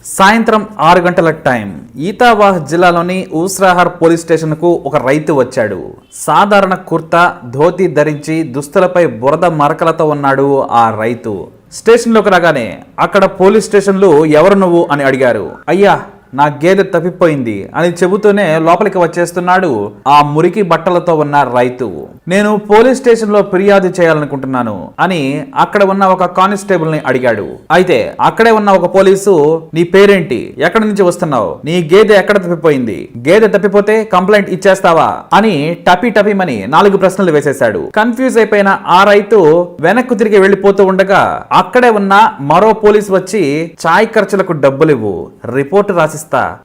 సాయంత్రం 6 గంటల టైం ఈతావాహ్ జిల్లాలోని ఊస్రాహర్ పోలీస్ స్టేషన్కు ఒక రైతు వచ్చాడు. సాధారణ కుర్తా ధోతి ధరించి దుస్తులపై బురద మరకలతో ఉన్నాడు ఆ రైతు. స్టేషన్లోకి రాగానే అక్కడ పోలీస్ స్టేషన్లు ఎవరు నువ్వు అని అడిగారు. అయ్యా, నా గేదె తప్పిపోయింది అని చెబుతూనే లోపలికి వచ్చేస్తున్నాడు ఆ మురికి బట్టలతో ఉన్న రైతు. నేను పోలీస్ స్టేషన్ లో ఫిర్యాదు చేయాలనుకుంటున్నాను అని అక్కడ ఉన్న ఒక కానిస్టేబుల్ ని అడిగాడు. అయితే అక్కడే ఉన్న ఒక పోలీసు, నీ పేరేంటి, ఎక్కడి నుంచి వస్తున్నావు, నీ గేదె ఎక్కడ తప్పిపోయింది, గేదె తప్పిపోతే కంప్లైంట్ ఇచ్చేస్తావా అని టపీమని 4 ప్రశ్నలు వేసేశాడు. కన్ఫ్యూజ్ అయిపోయిన ఆ రైతు వెనక్కు తిరిగి వెళ్లిపోతూ ఉండగా అక్కడే ఉన్న మరో పోలీసు వచ్చి చాయ్ ఖర్చులకు డబ్బులివ్వు, రిపోర్టు రాసి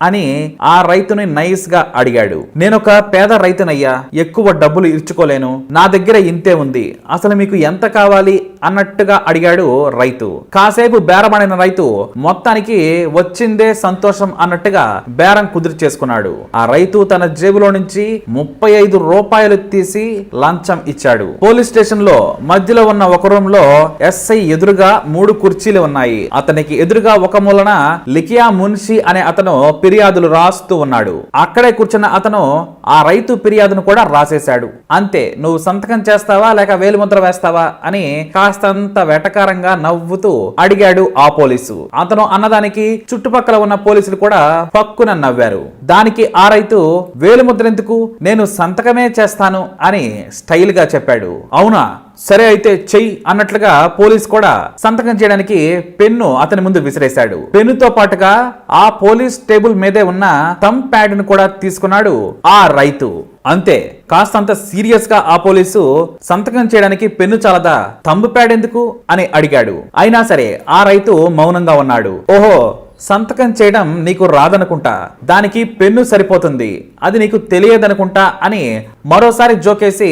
అని ఆ రైతుని నైస్ గా అడిగాడు. నేనొక పేద రైతునయ్యా, ఎక్కువ డబ్బులు ఇచ్చుకోలేను, నా దగ్గర ఇంతే ఉంది, అసలు మీకు ఎంత కావాలి అన్నట్టుగా అడిగాడు రైతు. కాసేపు బేరమాడిన రైతు మొత్తానికి వచ్చిందే సంతోషం అన్నట్టుగా బేరం కుదిరి చేసుకున్నాడు. ఆ రైతు తన జేబులో నుంచి 35 రూపాయలు తీసి లంచం ఇచ్చాడు. పోలీస్ స్టేషన్ లో మధ్యలో ఉన్న ఒక రూమ్ లో ఎస్ఐ ఎదురుగా 3 కుర్చీలు ఉన్నాయి. అతనికి ఎదురుగా ఒక మూలన లికియా మున్షి అనే అతను ఫిర్యాదులు రాస్తూ ఉన్నాడు. అక్కడే కూర్చున్న అతను ఆ రైతు ఫిర్యాదును కూడా రాసేశాడు. అంతే, నువ్వు సంతకం చేస్తావా లేక వేలిముద్ర వేస్తావా అని కాస్తంత వెటకారంగా నవ్వుతూ అడిగాడు ఆ పోలీసు. అతను అన్నదానికి చుట్టుపక్కల ఉన్న పోలీసులు కూడా పక్కున నవ్వారు. దానికి ఆ రైతు, వేలిముద్ర ఎందుకు, నేను సంతకమే చేస్తాను అని స్టైల్ గా చెప్పాడు. అవునా, సరే అయితే చెయ్యి అన్నట్లుగా పోలీస్ కూడా సంతకం చేయడానికి పెన్ను అతని ముందు విసిరేశాడు. పెన్నుతో పాటుగా ఆ పోలీస్ టేబుల్ మీదే ఉన్న థంబ్ ప్యాడ్ ను కూడా తీసుకున్నాడు ఆ రైతు. అంతే, కాస్తంత సీరియస్ గా ఆ పోలీసు, సంతకం చేయడానికి పెన్ను చాలదా, థంబ్ ప్యాడ్ ఎందుకు అని అడిగాడు. అయినా సరే ఆ రైతు మౌనంగా ఉన్నాడు. ఓహో, సంతకం చేయడం నీకు రాదనుకుంటా, దానికి పెన్ను సరిపోతుంది, అది నీకు తెలియదనుకుంటా అని మరోసారి జోకేసి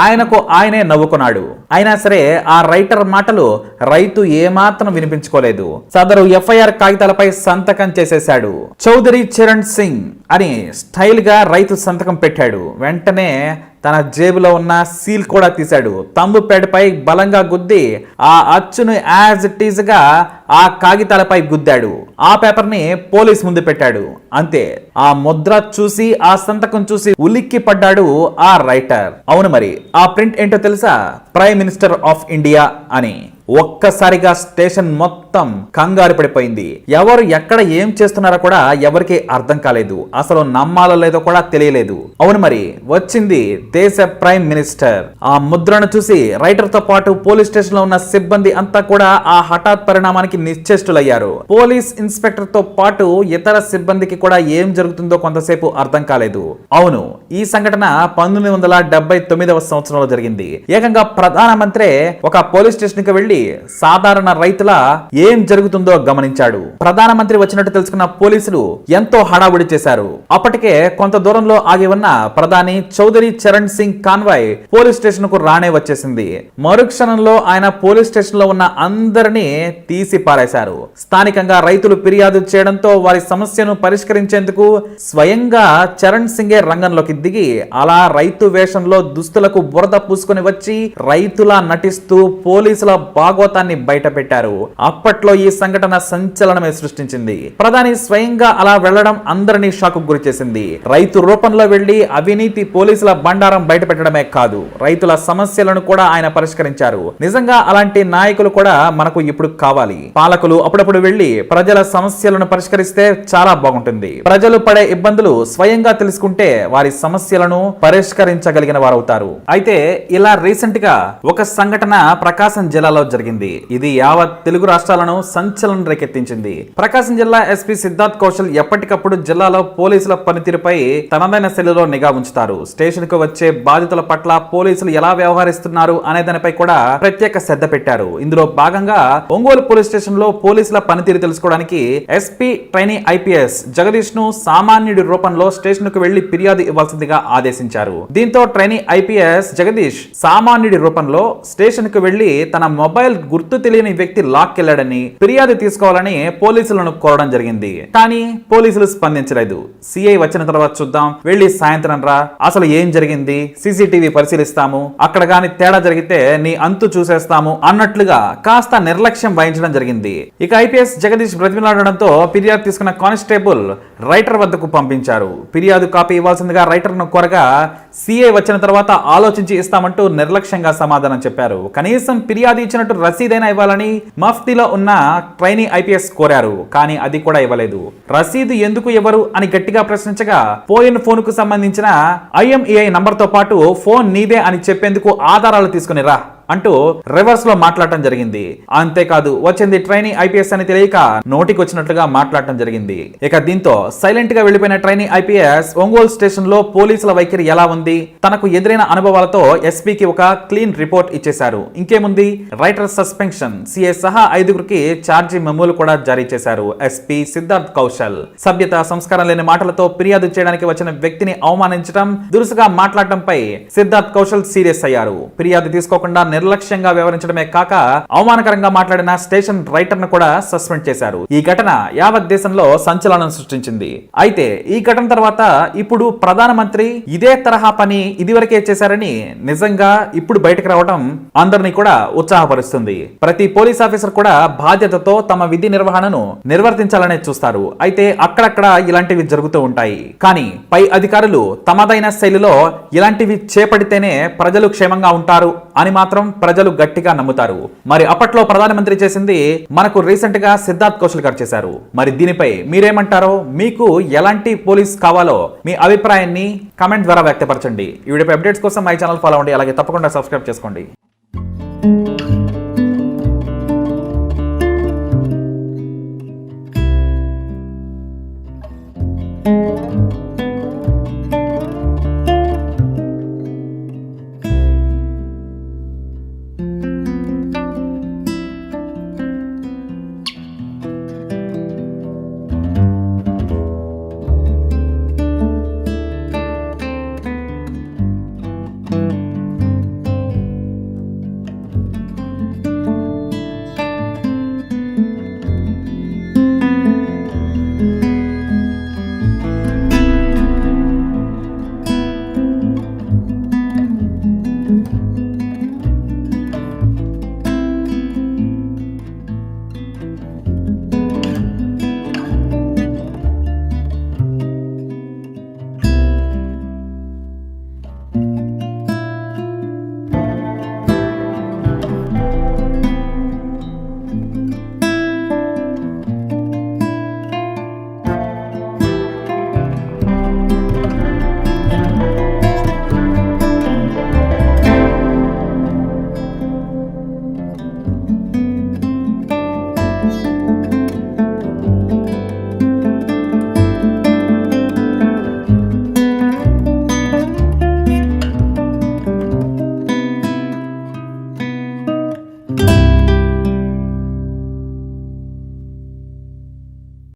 ఆయనకు ఆయనే నవ్వుకున్నాడు. అయినా సరే ఆ రైటర్ మాటలు రైతు ఏమాత్రం వినిపించుకోలేదు. సదరు ఎఫ్ఐఆర్ కాగితాలపై సంతకం చేసేశాడు. చౌదరి చరణ్ సింగ్ అని స్టైల్ గా రైతు సంతకం పెట్టాడు. వెంటనే తన జేబులో ఉన్న సీల్ కూడా తీశాడు. థంబ్ ప్యాడ్ పై బలంగా గుద్ది ఆ అచ్చును యాజ్ ఇట్ ఈజ్ గా ఆ కాగితాలపై గుద్దాడు. ఆ పేపర్ ని పోలీస్ ముందు పెట్టాడు. అంతే, ఆ ముద్ర చూసి ఆ సంతకం చూసి ఉలిక్కి పడ్డాడు ఆ రైటర్. అవును మరి, ఆ ప్రింట్ ఏంటో తెలుసా? ప్రైమ్ మినిస్టర్ ఆఫ్ ఇండియా అని. ఒక్కసారిగా స్టేషన్ మొత్తం కంగారు పడిపోయింది. ఎవరు ఎక్కడ ఏం చేస్తున్నారో కూడా ఎవరికి అర్థం కాలేదు. అసలు నమ్మాలో లేదో కూడా తెలియలేదు. అవును మరి, వచ్చింది దేశ ప్రైమ్ మినిస్టర్. ఆ ముద్రను చూసి రైటర్ తో పాటు పోలీస్ స్టేషన్ లో ఉన్న సిబ్బంది అంతా కూడా ఆ హఠాత్ పరిణామానికి నిశ్చేష్టులయ్యారు. పోలీస్ ఇన్స్పెక్టర్ తో పాటు ఇతర సిబ్బందికి కూడా ఏం జరుగుతుందో కొంతసేపు అర్థం కాలేదు. అవును, ఈ సంఘటన 1979వ సంవత్సరంలో జరిగింది. ఏకంగా ప్రధానమంత్రి ఒక పోలీస్ స్టేషన్ కి వెళ్లి సాధారణ రైతుల ఏం జరుగుతుందో గమనించాడు. ప్రధానమంత్రి వచ్చినట్టు తెలుసుకున్న పోలీసులు ఎంతో హడావుడి చేశారు. అప్పటికే కొంత దూరంలో ఆగి ఉన్న ప్రధాని Chaudhary Charan Singh convoy police station కు రానే వచ్చేసింది. మరుక్షణంలో ఆయన పోలీస్ స్టేషన్ లో ఉన్న అందరినీ తీసి పారేశారు. స్థానికంగా రైతులు ఫిర్యాదు చేయడంతో వారి సమస్యను పరిష్కరించేందుకు స్వయంగా చరణ్ సింగే రంగంలోకి దిగి అలా రైతు వేషంలో దుస్తులకు బురద పూసుకొని వచ్చి రైతులా నటిస్తూ పోలీసుల భాగవతాన్ని బయట పెట్టారు. అప్పట్లో ఈ సంఘటన సంచలనమే సృష్టించింది. ప్రధాని స్వయంగా అలా వెళ్లడం అందరినీ షాక్ గురి చేసింది. రైతు రూపంలో వెళ్లి అవినీతి పోలీసుల బండారం బయట పెట్టడమే కాదు, రైతుల సమస్యలను కూడా ఆయన పరిష్కరించారు. నిజంగా అలాంటి నాయకులు కూడా మనకు ఇప్పుడు కావాలి. పాలకులు అప్పుడప్పుడు వెళ్లి ప్రజల సమస్యలను పరిష్కరిస్తే చాలా బాగుంటుంది. ప్రజలు పడే ఇబ్బందులు స్వయంగా తెలుసుకుంటే వారి సమస్యలను పరిష్కరించగలిగిన వారవుతారు. అయితే ఇలా రీసెంట్ గా ఒక సంఘటన ప్రకాశం జిల్లాలో జరిగింది. ఇది యావత్ తెలుగు రాష్ట్రాలను సంచలనం రేకెత్తించింది. ప్రకాశం జిల్లా ఎస్పీ సిద్ధార్థ్ కౌశల్ ఎప్పటికప్పుడు జిల్లాలో పోలీసుల పనితీరుపై తనదైన శైలిలో నిఘా ఉంచుతారు. స్టేషన్ కు వచ్చే బాధితుల పట్ల పోలీసులు ఎలా వ్యవహరిస్తున్నారు అనే దానిపై కూడా ప్రత్యేక శ్రద్ధ పెట్టారు. ఇందులో భాగంగా ఒంగోలు పోలీస్ స్టేషన్ లో పోలీసుల పనితీరు తెలుసుకోవడానికి ఎస్పీ ట్రైనీ ఐపీఎస్ జగదీష్ ను సామాన్యుడి రూపంలో స్టేషన్ కు వెళ్లి ఫిర్యాదు ఇవ్వాల్సిందిగా ఆదేశించారు. దీంతో ట్రైనీ ఐపీఎస్ జగదీష్ సామాన్యుడి రూపంలో స్టేషన్ కు వెళ్లి తన మొబైల్ గుర్తు తెలియని వ్యక్తి లాక్కెళ్లాడని ఫిర్యాదు తీసుకోవాలని పోలీసులను కోరడం జరిగింది. కానీ పోలీసులు స్పందించలేదు. సిఐ వచ్చిన తర్వాత చూద్దాం, వెళ్లి సాయంత్రం రా, అసలు ఏం జరిగింది, సీసీటీవీ పరిశీలిస్తాము, అక్కడ గాని తేడా జరిగితే నీ అంతు చూసేస్తాము అన్నట్లుగా కాస్త నిర్లక్ష్యం వహించడం జరిగింది. ఇక ఐపీఎస్ జగదీష్ బ్రతిమిలాడి బతిమలాడడంతో ఫిర్యాదు తీసుకున్న కానిస్టేబుల్ రైటర్ వద్దకు పంపించారు. ఫిర్యాదు కాపీ ఇవ్వాల్సిందిగా రైటర్ను కోరగా సిఐ వచ్చిన తర్వాత ఆలోచించి ఇస్తామంటూ నిర్లక్ష్యంగా సమాధానం చెప్పారు. కనీసం ఫిర్యాదు ఇచ్చినట్టు రసీదైనా ఇవ్వాలని మఫ్తీలో ఉన్న ట్రైనీ ఐపీఎస్ కోరారు. కానీ అది కూడా ఇవ్వలేదు. రసీదు ఎందుకు ఇవ్వరు అని గట్టిగా ప్రశ్నించగా పోయిన ఫోన్ కు సంబంధించిన IMEI నంబర్ తో పాటు ఫోన్ నీదే అని చెప్పేందుకు ఆధారాలు తీసుకుని రా అంటూ రివర్స్ లో మాట్లాడటం జరిగింది. అంతేకాదు వచ్చింది ట్రైనీ ఐపీఎస్ అని తెలియక నోటికి వచ్చినట్లుగా మాట్లాడటం జరిగింది. ఇక దీంతో సైలెంట్ గా వెళ్లిపోయిన ట్రైనీ ఐపీఎస్ ఒంగోలు స్టేషన్ లో పోలీసుల వైఖరి ఎలా ఉంది, తనకు ఎదురైన అనుభవాలతో ఎస్పీకి ఒక క్లీన్ రిపోర్ట్ ఇచ్చేశారు. ఇంకేముంది, రైటర్ సస్పెన్షన్, సిఐ సహా 5గురికి ఛార్జీ మెమోలు కూడా జారీ చేశారు ఎస్పీ సిద్ధార్థ్ కౌశల్. సభ్యత సంస్కారం లేని మాటలతో ఫిర్యాదు చేయడానికి వచ్చిన వ్యక్తిని అవమానించడం, దురుసుగా మాట్లాడటంపై సిద్ధార్థ్ కౌశల్ సీరియస్ అయ్యారు. ఫిర్యాదు తీసుకోకుండా నిర్లక్ష్యంగా వ్యవహరించడమే కాక అవమానకరంగా మాట్లాడిన స్టేషన్ రైటర్ ను కూడా సస్పెండ్ చేశారు. ఈ ఘటన యావత్ దేశంలో సంచలనం సృష్టించింది. అయితే ఈ ఘటన తర్వాత ఇప్పుడు ప్రధానమంత్రి ఇదే తరహా పని ఇదివరకే చేశారని నిజంగా ఇప్పుడు బయటకు రావడం అందరినీ కూడా ఉత్సాహపరుస్తుంది. ప్రతి పోలీస్ ఆఫీసర్ కూడా బాధ్యతతో తమ విధి నిర్వహణను నిర్వర్తించాలనే చూస్తారు. అయితే అక్కడక్కడ ఇలాంటివి జరుగుతూ ఉంటాయి. కానీ పై అధికారులు తమదైన శైలిలో ఇలాంటివి చేపడితేనే ప్రజలు క్షేమంగా ఉంటారు అని మాత్రం ప్రజలు గట్టిగా నమ్ముతారు. మరి అప్పట్లో ప్రధానమంత్రి చేసింది మనకు రీసెంట్ గా సిద్ధార్థ్ కౌశల్ గారు చేశారు. మరి దీనిపై మీరేమంటారో, మీకు ఎలాంటి పోలీస్ కావాలో మీ అభిప్రాయాన్ని కామెంట్ ద్వారా వ్యక్తపరచండి. ఈ వీడియోపై అప్డేట్స్ కోసం మై ఛానల్ ఫాలో అవ్వండి. అలాగే తప్పకుండా సబ్స్క్రైబ్ చేసుకోండి.